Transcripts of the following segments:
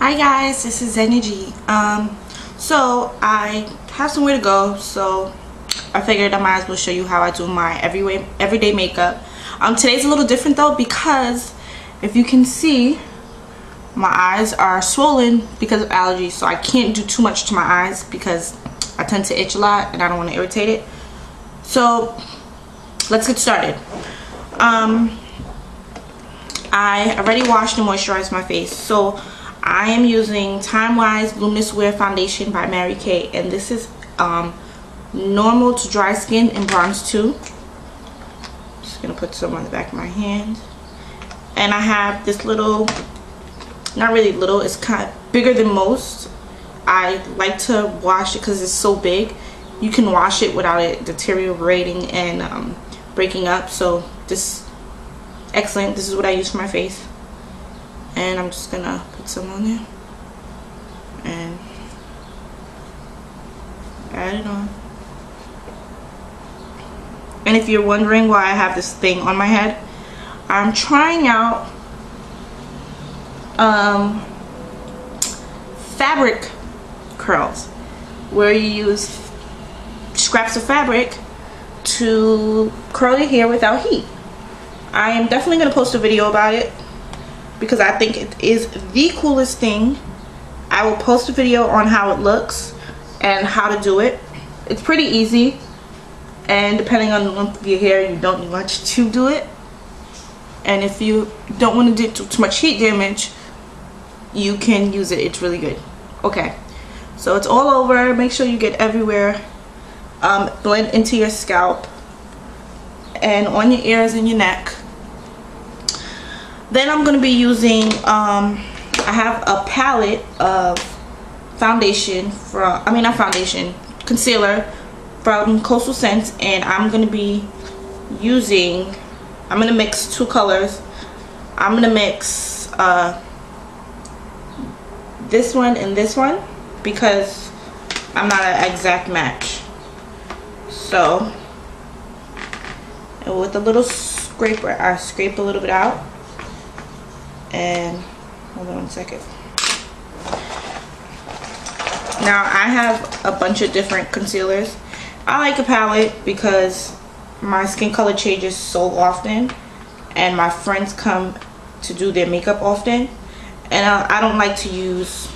Hi guys, this is Energy. So I have somewhere to go, so I figured I might as well show you how I do my everyday makeup. Today's a little different though, because if you can see, my eyes are swollen because of allergies, so I can't do too much to my eyes because I tend to itch a lot and I don't want to irritate it. So let's get started. I already washed and moisturized my face, so I am using Time Wise Luminous Wear Foundation by Mary Kay, and this is normal to dry skin and bronze too. Just gonna put some on the back of my hand, and I have this little, not really little, it's kind of bigger than most. I like to wash it because it's so big. You can wash it without it deteriorating and breaking up. So this excellent. This is what I use for my face, and I'm just gonna put some on there and add it on. And if you're wondering why I have this thing on my head, I'm trying out fabric curls, where you use scraps of fabric to curl your hair without heat. I am definitely going to post a video about it because I think it is the coolest thing. I will post a video on how it looks and how to do it. It's pretty easy, and depending on the length of your hair, you don't need much to do it. And if you don't want to do too much heat damage, you can use it. It's really good. Okay, so it's all over. Make sure you get everywhere. Blend into your scalp and on your ears and your neck. Then I'm going to be using I have a palette of foundation from, not foundation, concealer from Coastal Scents, and I'm going to be using, I'm going to mix two colors. I'm going to mix this one and this one because I'm not an exact match. So, and with a little scraper, I scrape a little bit out. And hold on 1 second. Now I have a bunch of different concealers. I like a palette because my skin color changes so often, and my friends come to do their makeup often, and I don't like to use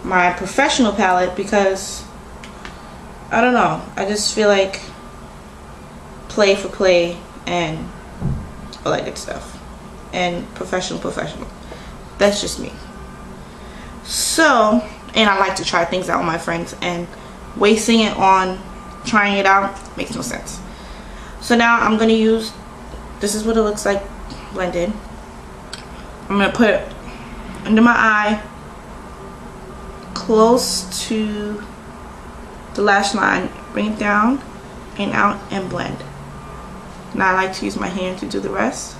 my professional palette because I don't know, I just feel like play for play and all that good stuff, and professional. That's just me. So, and I like to try things out with my friends, and wasting it on trying it out makes no sense. So now I'm gonna use, this is what it looks like blended. I'm gonna put it under my eye, close to the lash line, bring it down and out and blend. Now I like to use my hand to do the rest,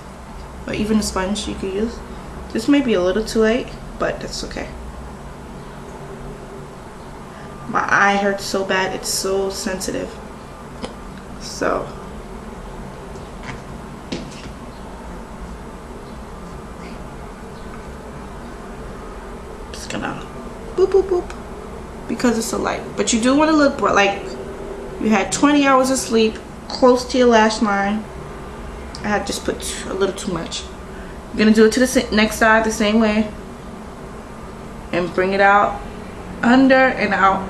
or even a sponge you could use. This may be a little too late, but that's okay. My eye hurts so bad, it's so sensitive. So just gonna boop boop boop because it's so light. But you do want to look like you had 20 hours of sleep, close to your lash line. I had just put a little too much. I'm gonna do it to the next side the same way and bring it out, under and out.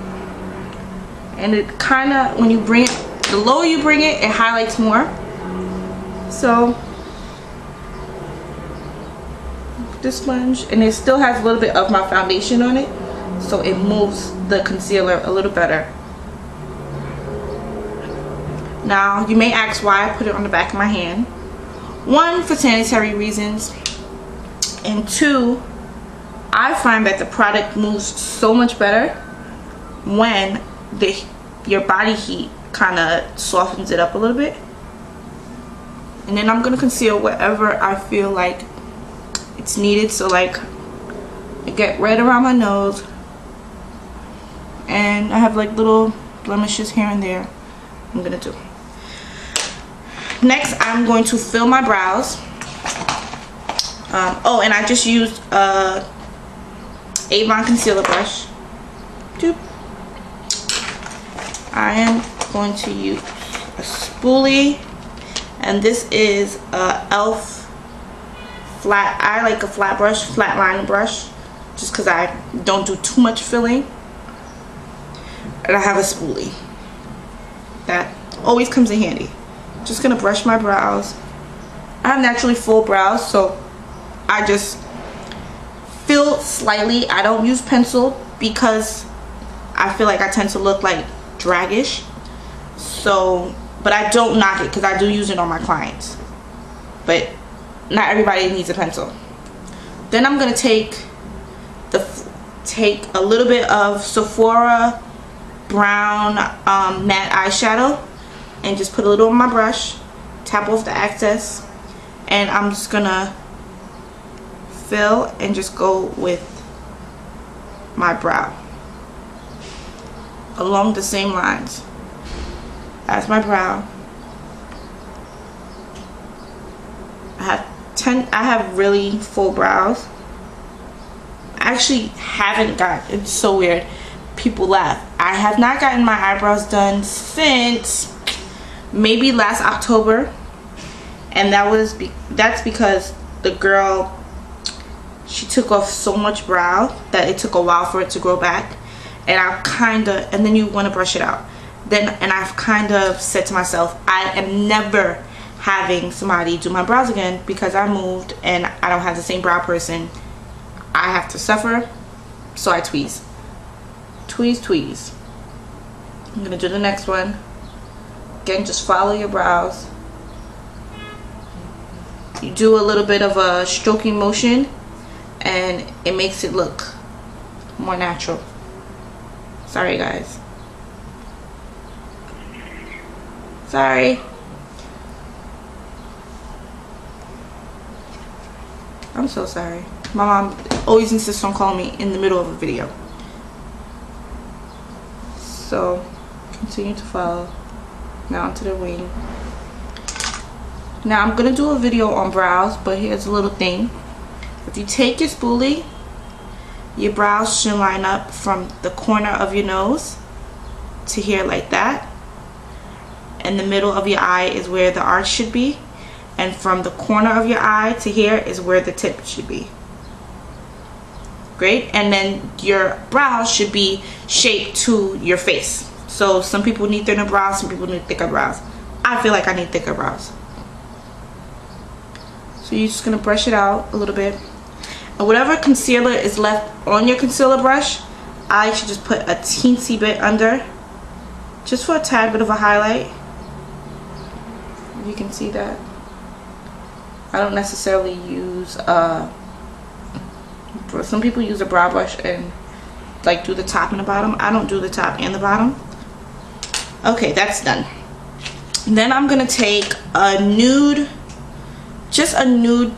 And it kind of, when you bring it, the lower you bring it, it highlights more. So this sponge, and it still has a little bit of my foundation on it, so it moves the concealer a little better. Now you may ask why I put it on the back of my hand. 1, for sanitary reasons, and 2, I find that the product moves so much better when your body heat kind of softens it up a little bit. And then I'm going to conceal wherever I feel like it's needed. So like, I get red around my nose, and I have like little blemishes here and there. I'm going to do. Next, I'm going to fill my brows. Oh, and I just used Avon concealer brush. Doop. I am going to use a spoolie, and this is a e.l.f. flat. I like a flat brush, flat line brush, just because I don't do too much filling. And I have a spoolie that always comes in handy. Just gonna brush my brows. I have naturally full brows, so I just fill slightly. I don't use pencil because I feel like I tend to look like draggish. So, but I don't knock it because I do use it on my clients. But not everybody needs a pencil. Then I'm gonna take a little bit of Sephora brown matte eyeshadow and just put a little on my brush, tap off the excess, and I'm just gonna fill and just go with my brow along the same lines as my brow. I have really full brows. I actually haven't got, it's so weird, people laugh, I have not gotten my eyebrows done since maybe last October, and that's because the girl, she took off so much brow that it took a while for it to grow back, and and then you want to brush it out. And I've kind of said to myself, I am never having somebody do my brows again because I moved and I don't have the same brow person. I have to suffer, so I tweeze. Tweeze. I'm gonna do the next one. Again, just follow your brows. You do a little bit of a stroking motion and it makes it look more natural. Sorry guys. Sorry. I'm so sorry. My mom always insists on calling me in the middle of a video. So, continue to follow. Now onto the wing. Now I'm going to do a video on brows, but here's a little thing. If you take your spoolie, your brows should line up from the corner of your nose to here like that. And the middle of your eye is where the arch should be. And from the corner of your eye to here is where the tip should be. Great. And then your brows should be shaped to your face. So some people need thinner brows, some people need thicker brows. I feel like I need thicker brows. So you're just going to brush it out a little bit. And whatever concealer is left on your concealer brush, I should just put a teensy bit under, just for a tad bit of a highlight. You can see that. I don't necessarily use some people use a brow brush and like do the top and the bottom. I don't do the top and the bottom. Okay, that's done. Then I'm gonna take a nude, just a nude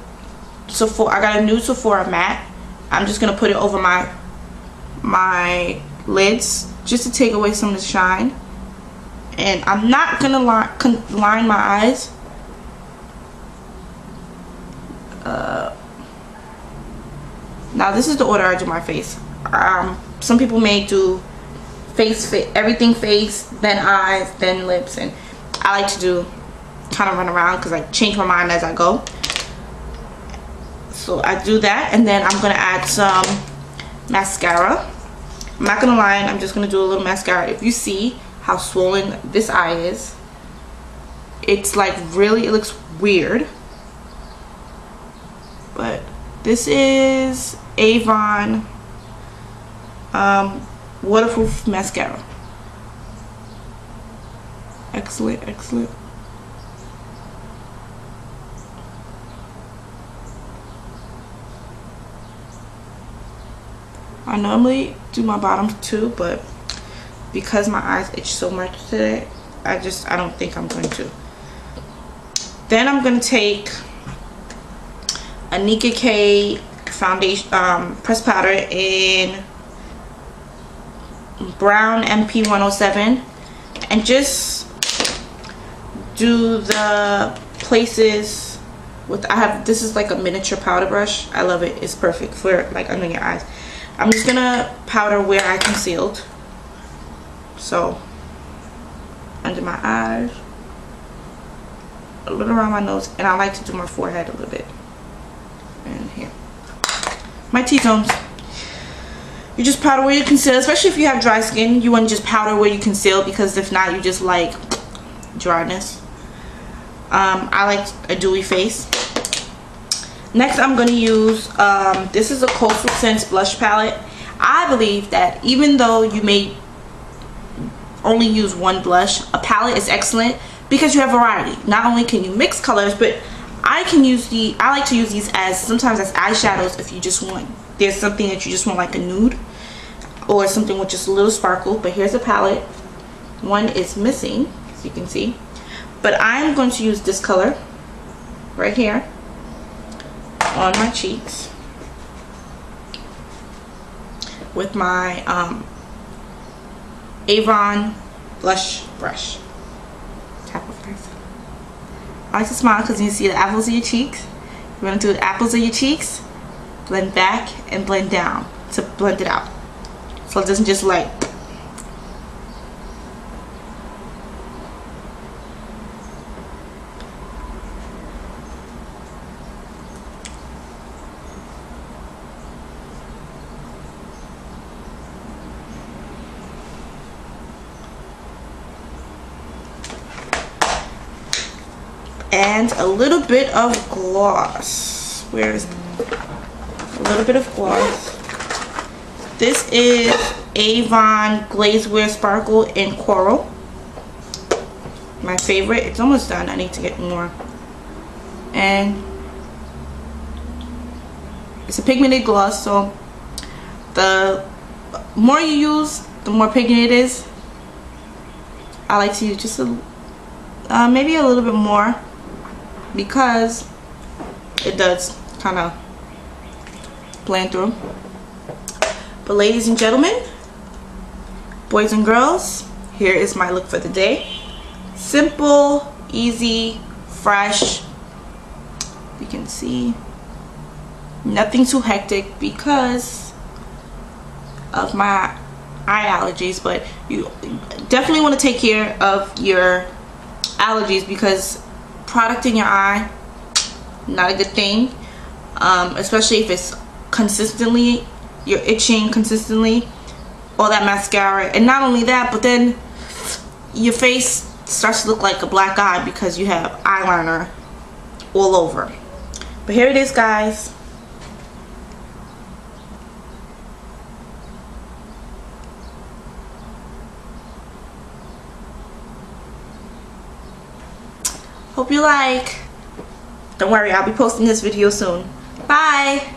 Sephora. I got a nude Sephora matte. I'm just gonna put it over my lids just to take away some of the shine. And I'm not gonna line my eyes. Now this is the order I do my face. Some people may do everything face, then eyes, then lips, and I like to do kind of run around because I change my mind as I go. So I do that, and then I'm gonna add some mascara. I'm not gonna lie, I'm just gonna do a little mascara. If you see how swollen this eye is, it's like really, it looks weird. But this is Avon waterproof mascara. Excellent, excellent. I normally do my bottoms too, but because my eyes itch so much today, I don't think I'm going to. Then I'm going to take a Nika K foundation, pressed powder in brown MP 107, and just do the places with, this is like a miniature powder brush. I love it. It's perfect for like under your eyes. I'm just gonna powder where I concealed. So under my eyes, a little around my nose, and I like to do my forehead a little bit. And here, my T-zones. You just powder where you conceal, especially if you have dry skin. You want to just powder where you conceal, because if not, you just like dryness. I like a dewy face. Next, I'm going to use, this is a Coastal Scents blush palette. I believe that even though you may only use one blush, a palette is excellent because you have variety. Not only can you mix colors, but I like to use these as sometimes as eyeshadows if you just want, there's something that you just want like a nude or something with just a little sparkle. But here's a palette. One is missing, as you can see. But I'm going to use this color right here on my cheeks with my Avon blush brush. Tap of this. I like to smile because you see the apples of your cheeks. You're going to do the apples of your cheeks, blend back and blend down to blend it out, so it doesn't just like. And a little bit of gloss. Where is a little bit of gloss? This is Avon Glazewear Sparkle in Coral. My favorite. It's almost done. I need to get more. And it's a pigmented gloss, so the more you use, the more pigmented it is. I like to use just maybe a little bit more, because it does kind of blend through. But ladies and gentlemen, boys and girls, here is my look for the day. Simple, easy, fresh. You can see nothing too hectic because of my eye allergies, but you definitely want to take care of your allergies, because product in your eye, not a good thing, especially if it's consistently, you're itching consistently, all that mascara. And not only that, but then your face starts to look like a black eye because you have eyeliner all over. But here it is, guys. Hope you like. Don't worry, I'll be posting this video soon. Bye.